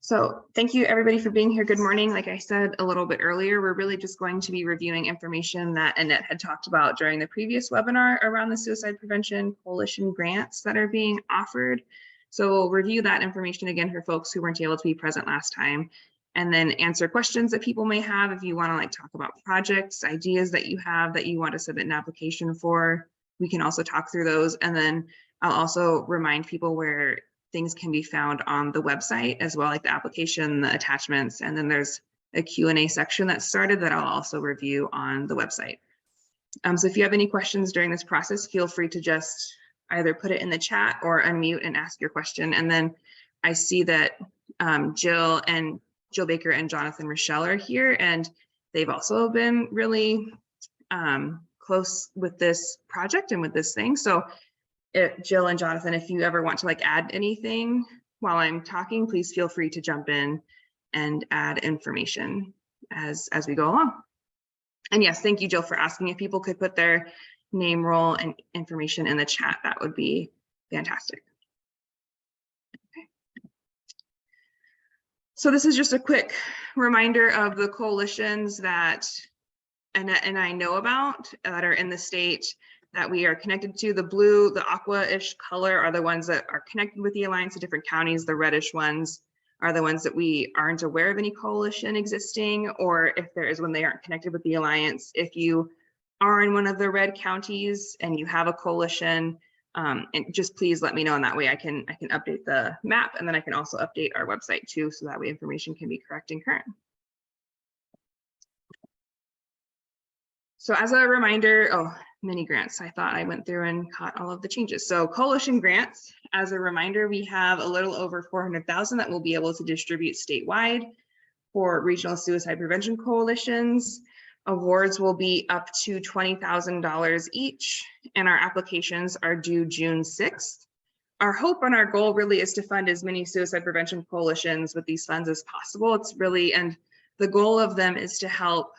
So thank you everybody for being here. Good morning. Like I said a little bit earlier, we're really just going to be reviewing information that Annette had talked about during the previous webinar around the Suicide Prevention Coalition grants that are being offered. So we'll review that information again for folks who weren't able to be present last time, and then answer questions that people may have. If you want to talk about projects, ideas that you have that you want to submit an application for, we can also talk through those. And then I'll also remind people where things can be found on the website as well, like the application, the attachments, and then there's a Q&A section that started that I'll also review on the website. So if you have any questions during this process, feel free to just either put it in the chat or unmute and ask your question. And then I see that Jill Baker and Jonathan Rochelle are here, and they've also been really close with this project and with this thing. So Jill and Jonathan, if you ever want to add anything while I'm talking, please feel free to jump in and add information as we go along. And yes, thank you, Jill, for asking. If people could put their name, role, and information in the chat, that would be fantastic. Okay. So this is just a quick reminder of the coalitions that Annette and I know about that are in the state that we are connected to. The blue, the aqua-ish color are the ones that are connected with the Alliance of different counties. The reddish ones are the ones that we aren't aware of any coalition existing, or if there is one, they aren't connected with the Alliance. If you are in one of the red counties and you have a coalition, and just please let me know, and that way I can update the map, and then I can also update our website too, so that way information can be correct and current. So as a reminder, mini grants. I thought I went through and caught all of the changes. So coalition grants, as a reminder, we have a little over 400,000 that we'll be able to distribute statewide for regional suicide prevention coalitions. Awards will be up to $20,000 each, and our applications are due June 6th. Our hope and our goal really is to fund as many suicide prevention coalitions with these funds as possible. It's really, and the goal of them is to help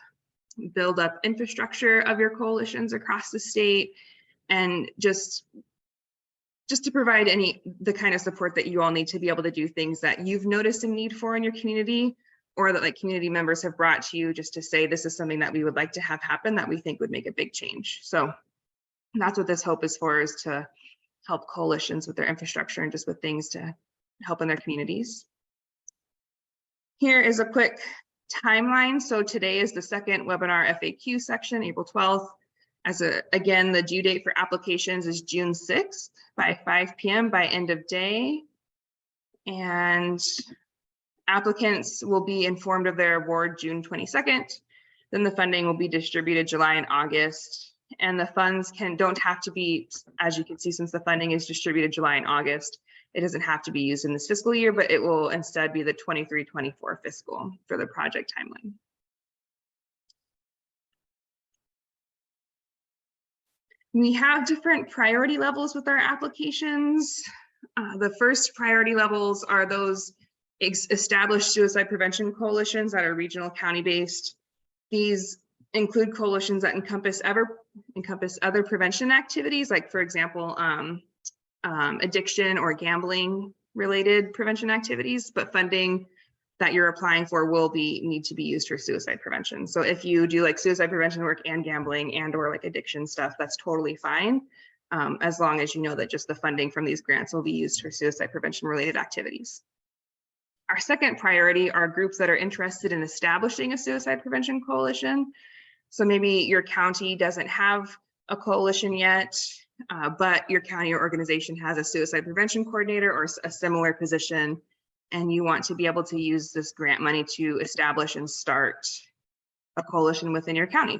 build up infrastructure of your coalitions across the state, and just to provide the kind of support that you all need to be able to do things that you've noticed a need for in your community, or that community members have brought to you, just to say this is something that we would like to have happen that we think would make a big change. So that's what this hope is for, is to help coalitions with their infrastructure and just with things to help in their communities. Here is a quick timeline. So today is the second webinar FAQ section, April 12th. Again, the due date for applications is June 6th by 5 p.m. by end of day. And applicants will be informed of their award June 22nd. Then the funding will be distributed July and August. And the funds don't have to be, as you can see, since the funding is distributed July and August, it doesn't have to be used in this fiscal year, but it will instead be the 23-24 fiscal for the project timeline. We have different priority levels with our applications. The first priority levels are those established suicide prevention coalitions that are regional county-based. These include coalitions that encompass other prevention activities, like, for example, addiction or gambling related prevention activities, but funding that you're applying for will need to be used for suicide prevention. So if you do suicide prevention work and gambling or addiction stuff, that's totally fine, as long as you know that just the funding from these grants will be used for suicide prevention related activities. Our second priority are groups that are interested in establishing a suicide prevention coalition. So maybe your county doesn't have a coalition yet, but your county or organization has a suicide prevention coordinator or a similar position, and you want to be able to use this grant money to establish and start a coalition within your county.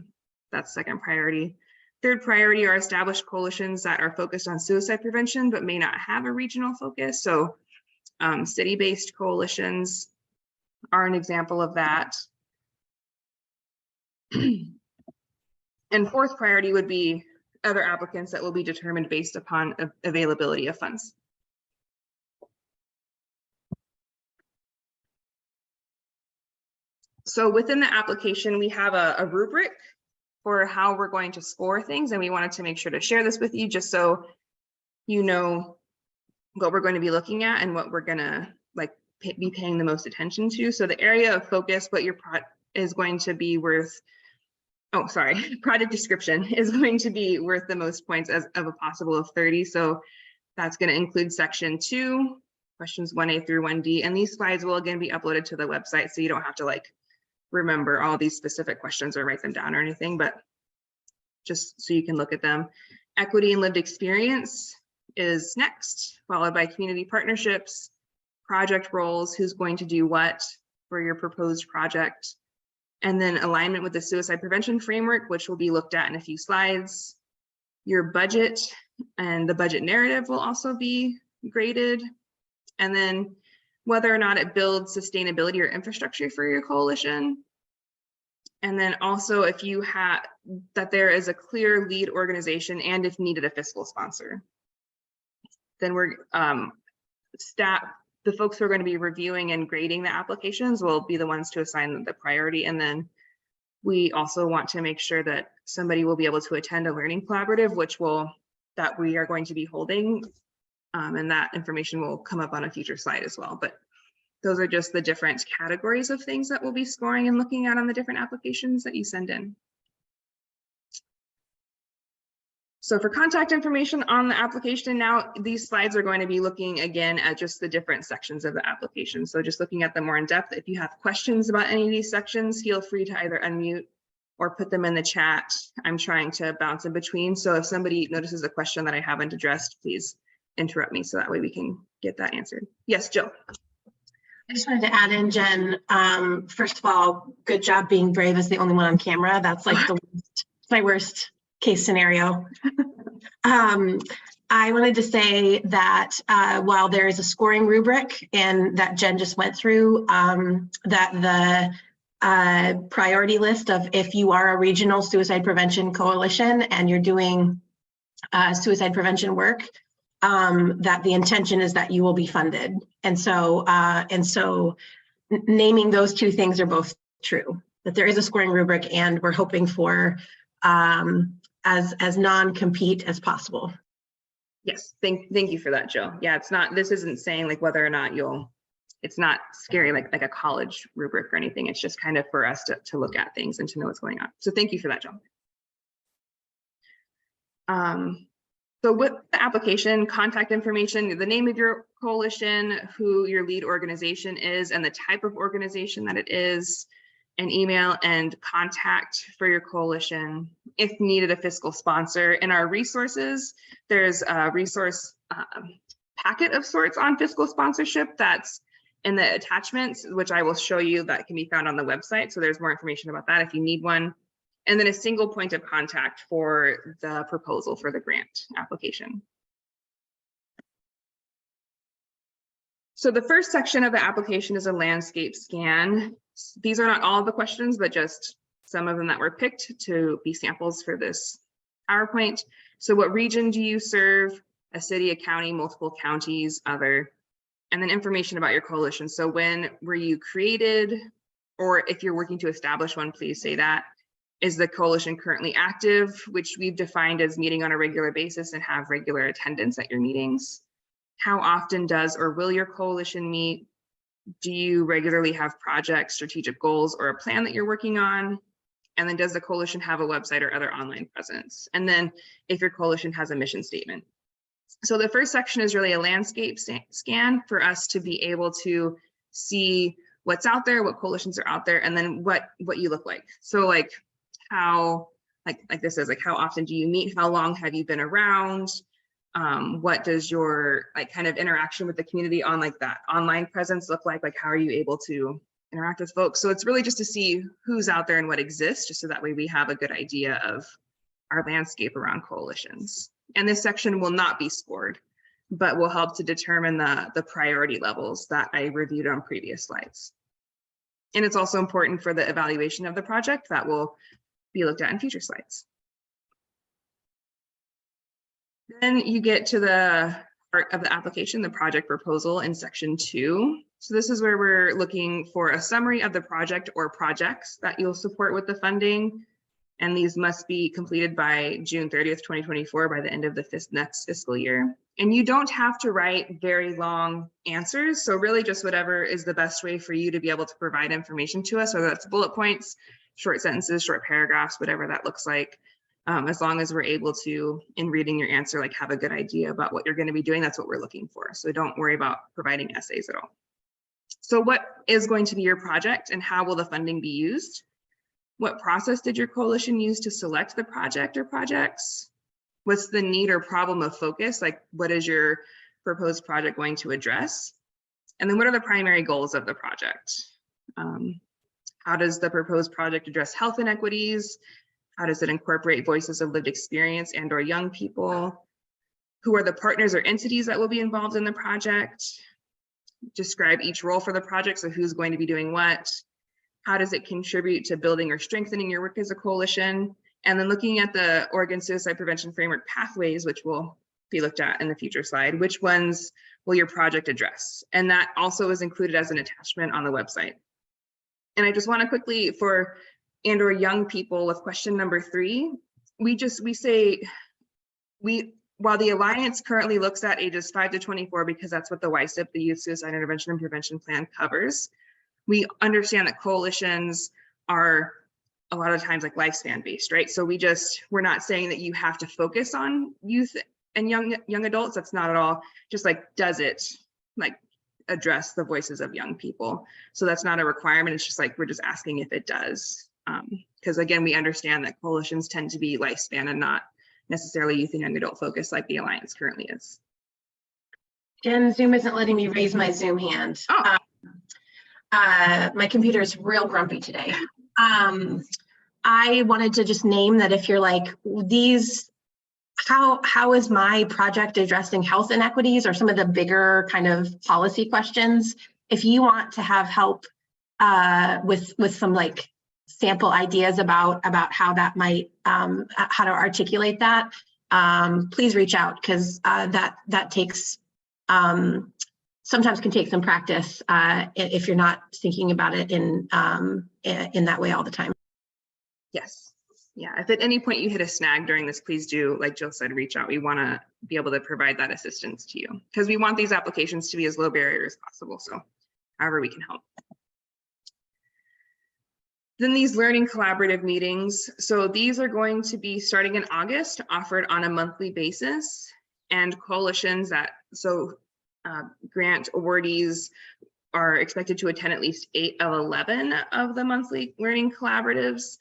That's second priority. Third priority are established coalitions that are focused on suicide prevention but may not have a regional focus. So city-based coalitions are an example of that. And fourth priority would be other applicants that will be determined based upon availability of funds. So within the application, we have a rubric for how we're going to score things, and we wanted to make sure to share this with you just so you know what we're going to be looking at and what we're going to be paying the most attention to. So the area of focus, what your project is going to be worth, project description is going to be worth the most points of a possible of 30. So that's going to include section 2, questions 1A through 1D. And these slides will again be uploaded to the website, so you don't have to like remember all these specific questions or write them down or anything, but just so you can look at them. Equity and lived experience is next, followed by community partnerships, project roles, who's going to do what for your proposed project, and then alignment with the suicide prevention framework, which will be looked at in a few slides. Your budget and the budget narrative will also be graded, and then whether or not it builds sustainability or infrastructure for your coalition. And then also if you have that there is a clear lead organization and if needed a fiscal sponsor. Then we're the folks who are going to be reviewing and grading the applications will be the ones to assign the priority. And then we also want to make sure that somebody will be able to attend a learning collaborative, that we are going to be holding. And that information will come up on a future slide as well. But those are just the different categories of things that we'll be scoring and looking at on the different applications that you send in. So for contact information on the application, now these slides are going to be looking again at just the different sections of the application. So just looking at them more in depth. If you have questions about any of these sections, feel free to either unmute or put them in the chat. I'm trying to bounce in between. So if somebody notices a question that I haven't addressed, please interrupt me so that way we can get that answered. Yes, Jill. I just wanted to add in, Jen, first of all, good job being brave as the only one on camera. That's like my worst case scenario. I wanted to say that while there is a scoring rubric and that Jen just went through, that the priority list of if you are a regional suicide prevention coalition and you're doing suicide prevention work, that the intention is that you will be funded. And so naming those two things are both true, that there is a scoring rubric and we're hoping for as non-compete as possible. Yes, thank you for that, Jill. Yeah, this isn't saying like whether or not it's not scary like a college rubric or anything. It's just kind of for us to look at things and to know what's going on. So thank you for that, Jill. So with the application, contact information, the name of your coalition, who your lead organization is, and the type of organization that it is, an email and contact for your coalition. If needed, a fiscal sponsor. In our resources, there's a resource packet of sorts on fiscal sponsorship that's in the attachments, which I will show you, that can be found on the website. So there's more information about that if you need one. And then a single point of contact for the proposal for the grant application. So the first section of the application is a landscape scan. These are not all of the questions, but just some of them that were picked to be samples for this PowerPoint. So what region do you serve? A city, a county, multiple counties, other, and then information about your coalition. So when were you created? Or if you're working to establish one, please say that. Is the coalition currently active, which we've defined as meeting on a regular basis and have regular attendance at your meetings? How often does or will your coalition meet? Do you regularly have projects, strategic goals, or a plan that you're working on? And then does the coalition have a website or other online presence? And then if your coalition has a mission statement. So the first section is really a landscape scan for us to be able to see what's out there, what coalitions are out there, and then what you look like. So like how, like this is like, how often do you meet? How long have you been around? What does your kind of interaction with the community on like that online presence look like? Like how are you able to interact with folks? So it's really just to see who's out there and what exists, just so that way we have a good idea of our landscape around coalitions. And this section will not be scored, but will help to determine the priority levels that I reviewed on previous slides. And it's also important for the evaluation of the project that will be looked at in future slides. Then you get to the part of the application, the project proposal in section 2. So this is where we're looking for a summary of the project or projects that you'll support with the funding, And these must be completed by June 30th, 2024, by the end of the next fiscal year. And you don't have to write very long answers. So really just whatever is the best way for you to be able to provide information to us, whether that's bullet points, short sentences, short paragraphs, whatever that looks like. As long as we're able to, in reading your answer, like have a good idea about what you're going to be doing, that's what we're looking for. So don't worry about providing essays at all. So what is going to be your project and how will the funding be used? What process did your coalition use to select the project or projects? What's the need or problem of focus? Like, what is your proposed project going to address? And then what are the primary goals of the project? How does the proposed project address health inequities? How does it incorporate voices of lived experience and or young people? Who are the partners or entities that will be involved in the project? Describe each role for the project, so who's going to be doing what? How does it contribute to building or strengthening your work as a coalition? And then looking at the Oregon Suicide Prevention Framework pathways, which will be looked at in the future slide, which ones will your project address? And that also is included as an attachment on the website. And I just want to quickly, for and or young people, with question number 3, while the Alliance currently looks at ages 5 to 24, because that's what the YSIP, the Youth Suicide Intervention and Prevention Plan, covers, we understand that coalitions are a lot of times like lifespan based, right? So we're not saying that you have to focus on youth and young adults. That's not at all. Just like, does it like address the voices of young people? So that's not a requirement. It's just like, we're just asking if it does. Because again, we understand that coalitions tend to be lifespan and not necessarily youth and young adult focused like the Alliance currently is. Jen, Zoom isn't letting me raise my Zoom hand. Oh. My computer is real grumpy today. I wanted to just name that if you're like, how is my project addressing health inequities or some of the bigger kind of policy questions? If you want to have help with some like sample ideas about how that might, how to articulate that, please reach out, because that takes, sometimes can take some practice if you're not thinking about it in that way all the time. Yes. Yeah. If at any point you hit a snag during this, please do, like Jill said, reach out. We want to be able to provide that assistance to you because we want these applications to be as low barrier as possible. So however we can help. Then these learning collaborative meetings. So these are going to be starting in August, offered on a monthly basis, and coalitions grant awardees are expected to attend at least 8 of 11 of the monthly learning collaboratives.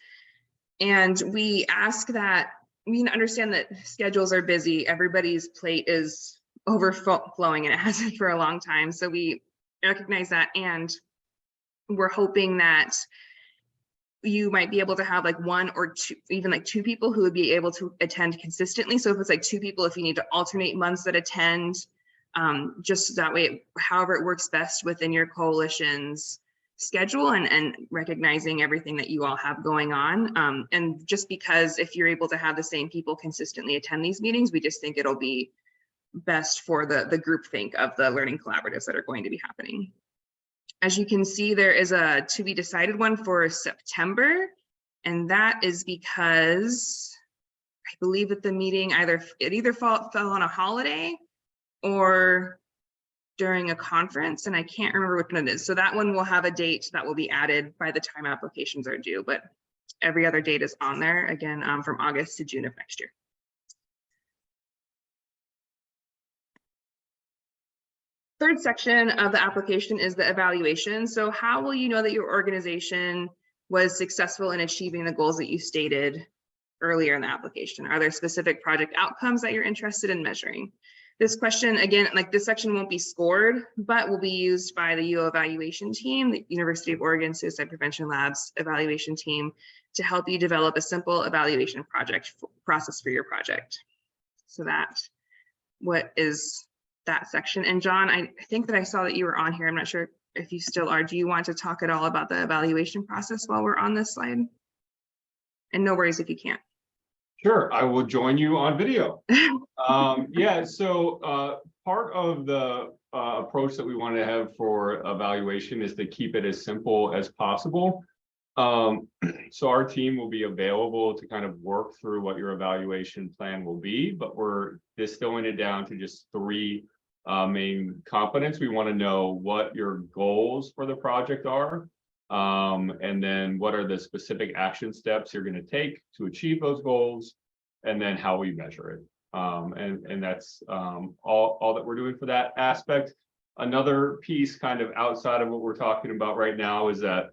And we ask that, we understand that schedules are busy, everybody's plate is overflowing and it has been for a long time. So we recognize that, and we're hoping that you might be able to have like 1 or 2, even like 2 people who would be able to attend consistently. So if it's like 2 people, if you need to alternate months that attend, just that way, however it works best within your coalition's schedule, and recognizing everything that you all have going on. And just because if you're able to have the same people consistently attend these meetings, we just think it'll be best for the groupthink of the learning collaboratives that are going to be happening. As you can see, there is a to be decided one for September, and that is because I believe that the meeting either fell on a holiday or during a conference, and I can't remember which one it is. So that one will have a date that will be added by the time applications are due, but every other date is on there, again, from August to June of next year. Third section of the application is the evaluation. So how will you know that your organization was successful in achieving the goals that you stated earlier in the application? Are there specific project outcomes that you're interested in measuring? This question, again, like this section won't be scored, but will be used by the UO evaluation team, the University of Oregon Suicide Prevention Labs evaluation team, to help you develop a simple evaluation process for your project. So what is that section? And John, I think that I saw that you were on here. I'm not sure if you still are. Do you want to talk at all about the evaluation process while we're on this slide? And no worries if you can't. Sure, I will join you on video. Yeah, so part of the approach that we want to have for evaluation is to keep it as simple as possible. So our team will be available to kind of work through what your evaluation plan will be, but we're distilling it down to just three main components. We want to know what your goals for the project are, and then what are the specific action steps you're going to take to achieve those goals, and then how we measure it. And that's all that we're doing for that aspect. Another piece kind of outside of what we're talking about right now is that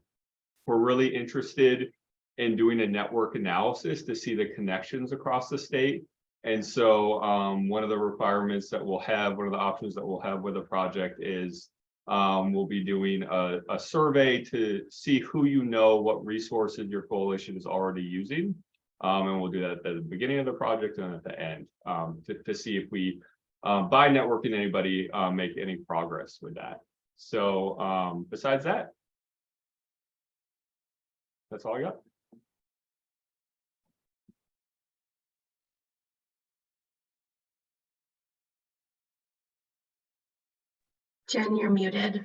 we're really interested in doing a network analysis to see the connections across the state. And so one of the requirements that we'll have, one of the options that we'll have with the project is we'll be doing a survey to see who you know, what resources your coalition is already using. And we'll do that at the beginning of the project and at the end to see if we, by networking anybody, make any progress with that. So besides that, that's all I got. Jen, you're muted.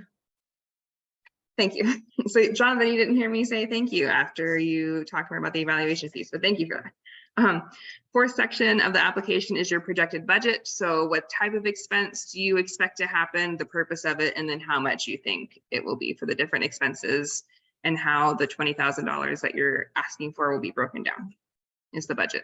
Thank you. So Jonathan, you didn't hear me say thank you after you talked more about the evaluation piece, but thank you for that. Fourth section of the application is your projected budget. So what type of expense do you expect to happen, the purpose of it, and then how much you think it will be for the different expenses, and how the $20,000 that you're asking for will be broken down is the budget.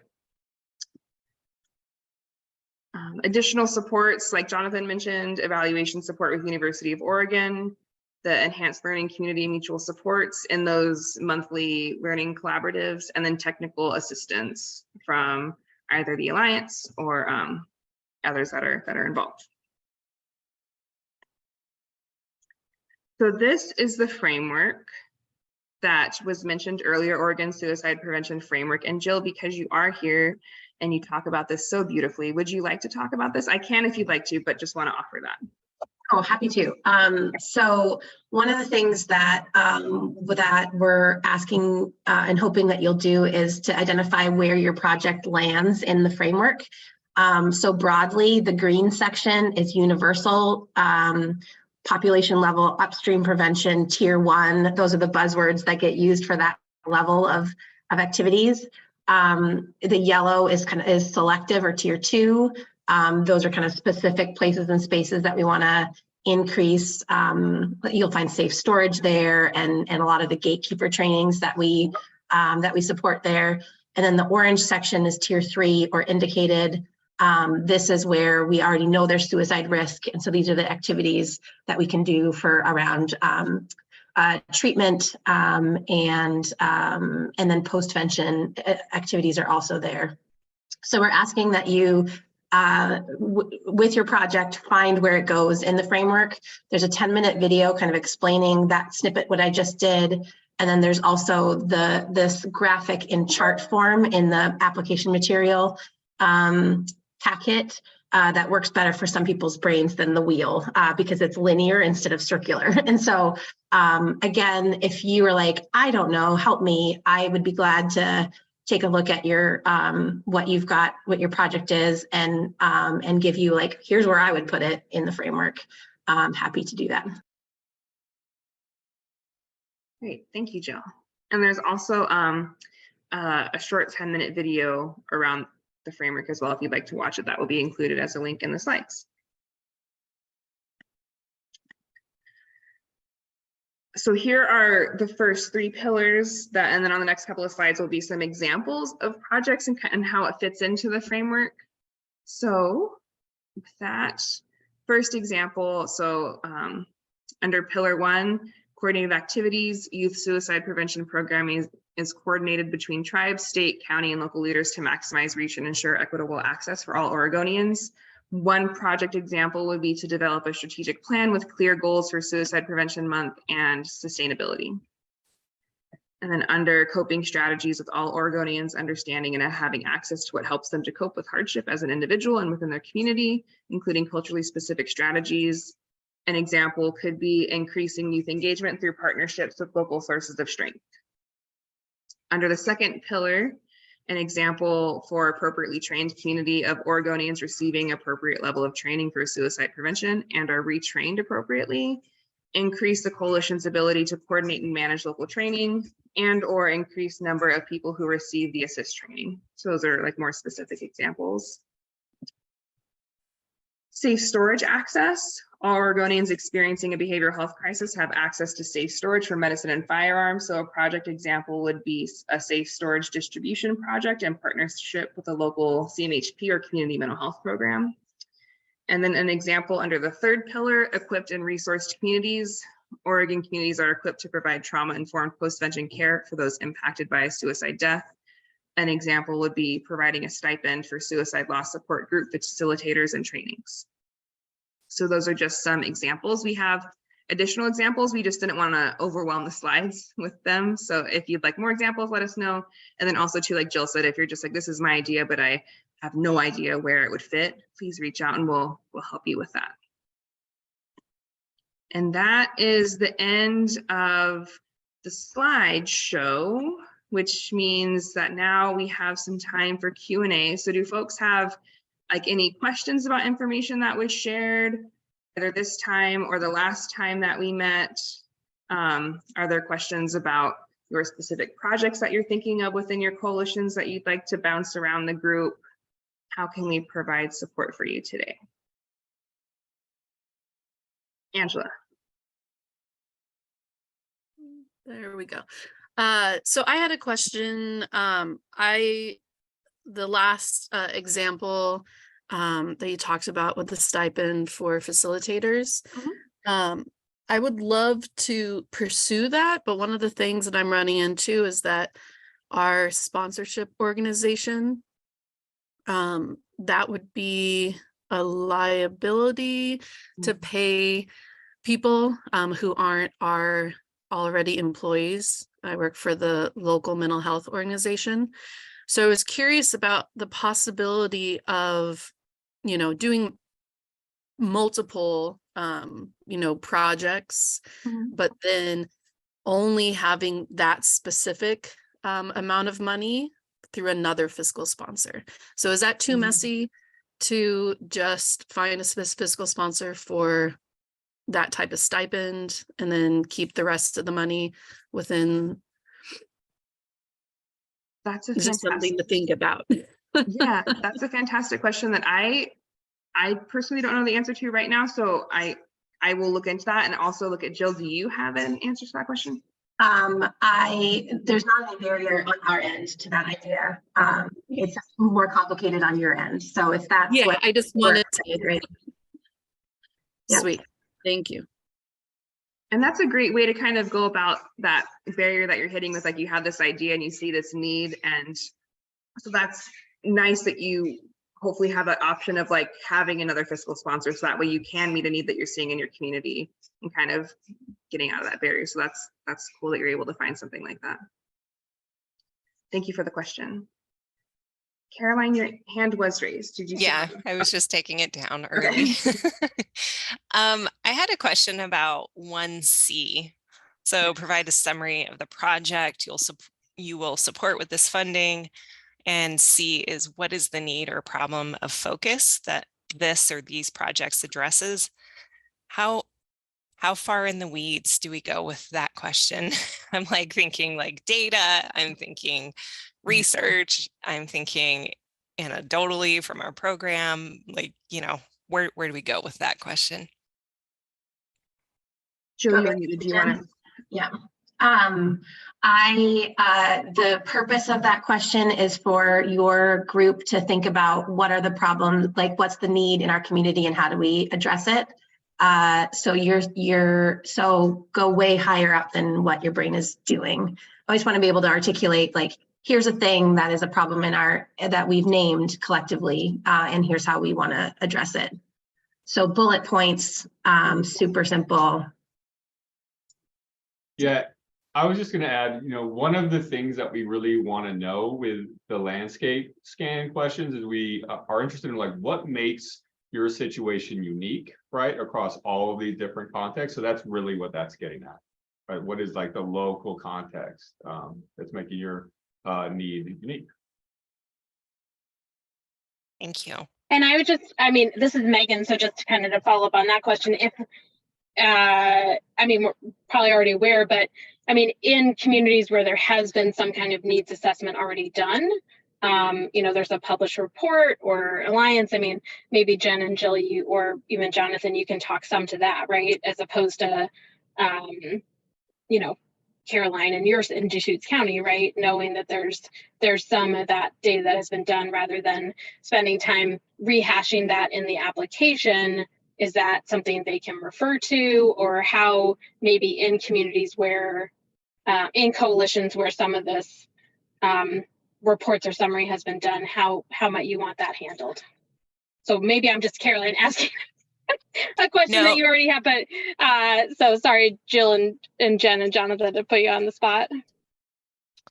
Additional supports, like Jonathan mentioned, evaluation support with University of Oregon, the enhanced learning community mutual supports in those monthly learning collaboratives, and then technical assistance from either the Alliance or others that are involved. So this is the framework that was mentioned earlier, Oregon Suicide Prevention Framework. And Jill, because you are here and you talk about this so beautifully, would you like to talk about this? I can if you'd like to, but just want to offer that. Oh, happy to. So one of the things that that we're asking and hoping that you'll do is to identify where your project lands in the framework. So broadly, the green section is universal, population level, upstream prevention, tier 1. Those are the buzzwords that get used for that level of activities. The yellow is selective, or tier 2. Those are kind of specific places and spaces that we want to increase. You'll find safe storage there, and a lot of the gatekeeper trainings that we support there. And then the orange section is tier 3, or indicated. This is where we already know there's suicide risk, and so these are the activities that we can do for around treatment, and then post-vention activities are also there. So we're asking that you, with your project, find where it goes in the framework. There's a 10-minute video kind of explaining that snippet, what I just did. And then there's also this graphic in chart form in the application material packet that works better for some people's brains than the wheel because it's linear instead of circular. And so again, if you were like, I don't know, help me, I would be glad to take a look at your what you've got, what your project is, and give you, like, here's where I would put it in the framework. I'm happy to do that. Great, thank you, Jill. And there's also a short 10-minute video around the framework as well. If you'd like to watch it, that will be included as a link in the slides. So here are the first 3 pillars and then on the next couple of slides will be some examples of projects and how it fits into the framework. So that first example, so under pillar 1, coordinated activities, youth suicide prevention programming is coordinated between tribes, state, county, and local leaders to maximize reach and ensure equitable access for all Oregonians. One project example would be to develop a strategic plan with clear goals for Suicide Prevention Month and sustainability. And then under coping strategies with all Oregonians understanding and having access to what helps them to cope with hardship as an individual and within their community, including culturally specific strategies. An example could be increasing youth engagement through partnerships with local sources of strength. Under the second pillar, an example for appropriately trained community of Oregonians receiving appropriate level of training for suicide prevention and are retrained appropriately increase the coalition's ability to coordinate and manage local training, and or increase number of people who receive the assist training. So those are like more specific examples. Safe storage access. All Oregonians experiencing a behavioral health crisis have access to safe storage for medicine and firearms. So a project example would be a safe storage distribution project in partnership with a local CMHP or community mental health program. And then an example under the third pillar, equipped and resourced communities. Oregon communities are equipped to provide trauma-informed post-vention care for those impacted by a suicide death. An example would be providing a stipend for suicide loss support group facilitators and trainings. So those are just some examples. We have additional examples. We just didn't want to overwhelm the slides with them. So if you'd like more examples, let us know. And then also too, like Jill said, if you're just like, this is my idea, but I have no idea where it would fit, please reach out and we'll help you with that. And that is the end of the slideshow, which means that now we have some time for Q&A. So do folks have like any questions about information that was shared, either this time or the last time that we met? Are there questions about your specific projects that you're thinking of within your coalitions that you'd like to bounce around the group? How can we provide support for you today? Angela. There we go. So I had a question. The last example that you talked about with the stipend for facilitators. I would love to pursue that, but one of the things that I'm running into is that our sponsorship organization, that would be a liability to pay people who aren't our already employees. I work for the local mental health organization. So I was curious about the possibility of, you know, doing multiple, you know, projects, but then only having that specific amount of money through another fiscal sponsor. So is that too messy to just find a fiscal sponsor for that type of stipend and then keep the rest of the money within? That's a just something to think about. Yeah, that's a fantastic question that I personally don't know the answer to right now. So I will look into that and also look at Jill. Do you have an answer to that question? There's not a barrier on our end to that idea. It's just more complicated on your end. So if that's yeah, I just wanted to. Great. Sweet. Thank you. And that's a great way to kind of go about that barrier that you're hitting with, like you have this idea and you see this need. And so that's nice that you hopefully have that option of like having another fiscal sponsor. So that way you can meet a need that you're seeing in your community and kind of getting out of that barrier. So that's cool that you're able to find something like that. Thank you for the question. Caroline, your hand was raised. Did you? Yeah, I was just taking it down early. Okay. I had a question about 1C. So provide a summary of the project you will support with this funding. And C is what is the need or problem of focus that this or these projects addresses? How far in the weeds do we go with that question? I'm like thinking like data, I'm thinking research, I'm thinking anecdotally from our program, like, you know, where do we go with that question? Julie, do you want to? Yeah. The purpose of that question is for your group to think about what are the problems, like what's the need in our community and how do we address it? So go way higher up than what your brain is doing. I always want to be able to articulate like, here's a thing that is a problem that we've named collectively, and here's how we want to address it. So bullet points, super simple. Yeah, I was just going to add, you know, one of the things that we really want to know with the landscape scan questions is we are interested in like what makes your situation unique, right, across all of these different contexts. So that's really what that's getting at, right? What is like the local context that's making your need unique? Thank you. And I would just, I mean, this is Megan, so just to kind of follow up on that question, I mean, we're probably already aware, but I mean, in communities where there has been some kind of needs assessment already done, you know, there's a published report or alliance. I mean, maybe Jen and Jill, you, or even Jonathan, you can talk some to that, right? As opposed to, you know, Caroline and yours in Deschutes County, right? Knowing that there's some of that data that has been done, rather than spending time rehashing that in the application. Is that something they can refer to, or how maybe in communities where, in coalitions where some of this reports or summary has been done, how might you want that handled? So maybe I'm just, Caroline, asking a question that you already have, but so sorry, Jill and Jen and Jonathan, to put you on the spot.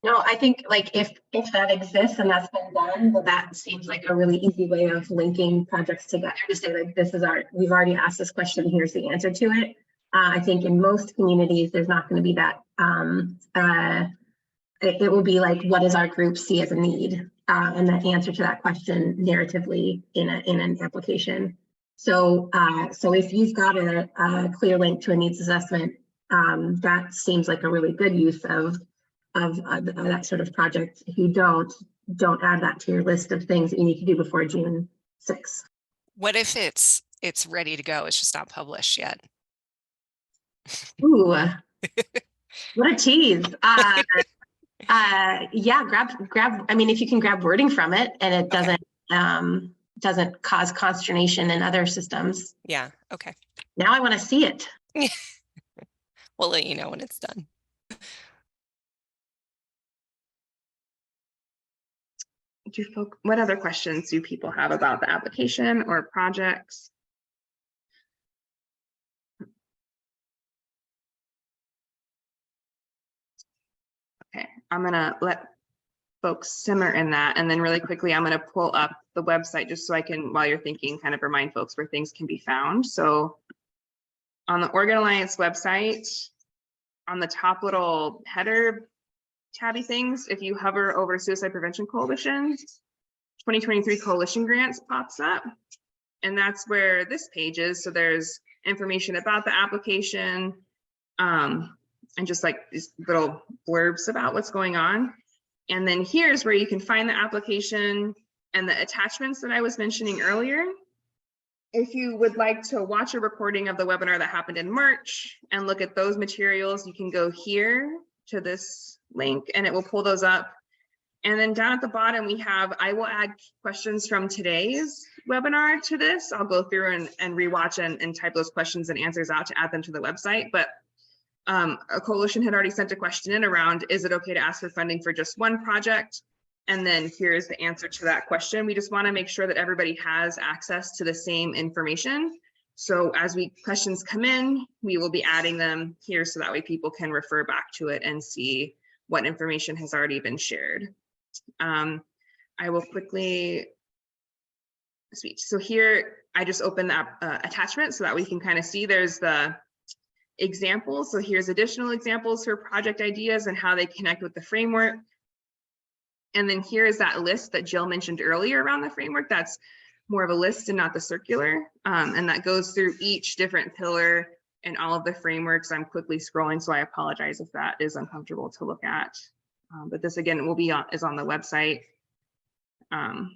No, I think like if that exists and that's been done, well, that seems like a really easy way of linking projects together to say like, this is we've already asked this question, here's the answer to it. I think in most communities, there's not going to be that. It will be like, what does our group see as a need? And the answer to that question narratively in an application. So if you've got a clear link to a needs assessment, that seems like a really good use of that sort of project. If you don't add that to your list of things that you need to do before June 6th. What if it's ready to go? It's just not published yet. Ooh, what a tease. Yeah, grab. I mean, if you can grab wording from it and it doesn't cause consternation in other systems. Yeah. Okay. Now I want to see it. We'll let you know when it's done. What other questions do people have about the application or projects? Okay, I'm gonna let folks simmer in that, and then really quickly I'm gonna pull up the website just so I can, while you're thinking, kind of remind folks where things can be found. So on the Oregon Alliance website, on the top little header tabby things, if you hover over Suicide Prevention Coalition, 2023 coalition grants pops up, and that's where this page is. So there's information about the application, and just like these little blurbs about what's going on. And then here's where you can find the application and the attachments that I was mentioning earlier. If you would like to watch a recording of the webinar that happened in March and look at those materials, you can go here to this link and it will pull those up. And then down at the bottom, we have, I will add questions from today's webinar to this. I'll go through and rewatch and type those questions and answers out to add them to the website. But a coalition had already sent a question in around, is it okay to ask for funding for just one project? And then here's the answer to that question. We just want to make sure that everybody has access to the same information. So as questions come in, we will be adding them here so that way people can refer back to it and see what information has already been shared. I will quickly, sweet. So here I just opened that attachment so that we can kind of see there's the examples. So here's additional examples for project ideas and how they connect with the framework. And then here is that list that Jill mentioned earlier around the framework. That's more of a list and not the circular. And that goes through each different pillar and all of the frameworks. I'm quickly scrolling, so I apologize if that is uncomfortable to look at. But this again will be is on the website. And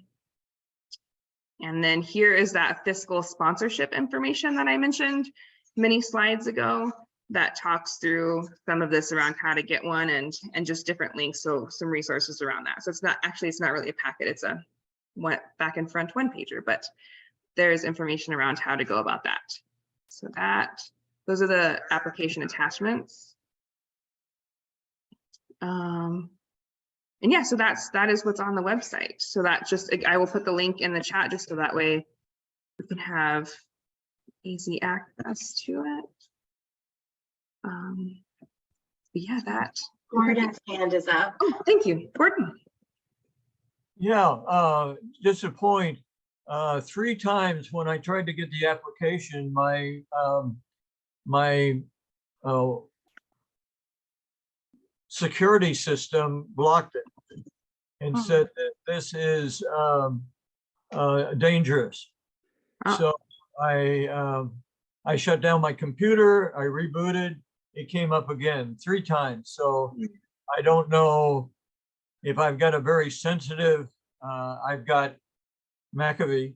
then here is that fiscal sponsorship information that I mentioned many slides ago that talks through some of this around how to get one and just different links. So some resources around that. So it's not really a packet. It's a back and front one pager, but there's information around how to go about that. So those are the application attachments. And yeah, so that is what's on the website. So that just, I will put the link in the chat just so that way we can have easy access to it. Yeah, that. Gordon's hand is up. Oh, thank you, Gordon. Yeah, just a point. 3 times when I tried to get the application, my security system blocked it and said that this is dangerous. So I I shut down my computer, I rebooted, it came up again 3 times. So I don't know if I've got a very sensitive, I've got McAfee,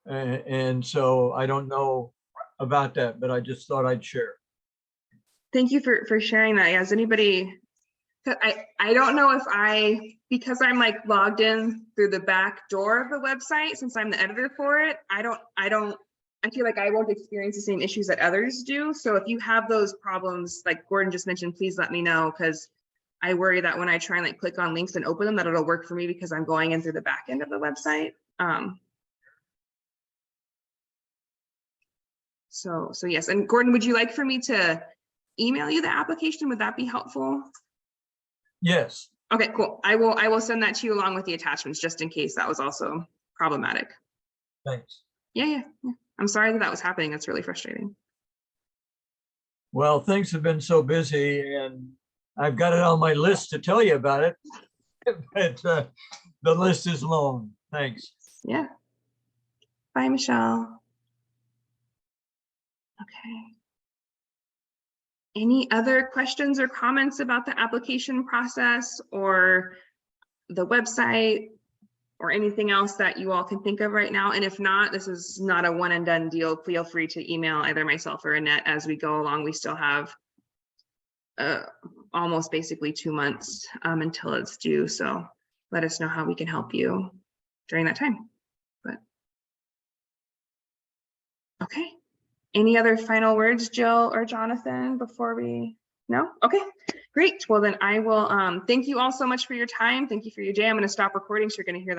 and so I don't know about that, but I just thought I'd share. Thank you for sharing that. Has anybody, I don't know if because I'm like logged in through the back door of the website, since I'm the editor for it, I feel like I won't experience the same issues that others do. So if you have those problems, like Gordon just mentioned, please let me know, because I worry that when I try and like click on links and open them, that it'll work for me because I'm going in through the back end of the website. So yes. And Gordon, would you like for me to email you the application? Would that be helpful? Yes. Okay, cool. I will send that to you along with the attachments, just in case that was also problematic. Thanks. Yeah. I'm sorry that was happening. That's really frustrating. Well, things have been so busy, and I've got it on my list to tell you about it, but the list is long. Thanks. Yeah. Bye, Michelle. Okay. Any other questions or comments about the application process or the website or anything else that you all can think of right now? And if not, this is not a one and done deal. Feel free to email either myself or Annette as we go along. We still have almost basically 2 months until it's due. So let us know how we can help you during that time. But okay. Any other final words, Jill or Jonathan, before we? No? Okay, great. Well, then I will thank you all so much for your time. Thank you for your day. I'm going to stop recording so you're going to hear that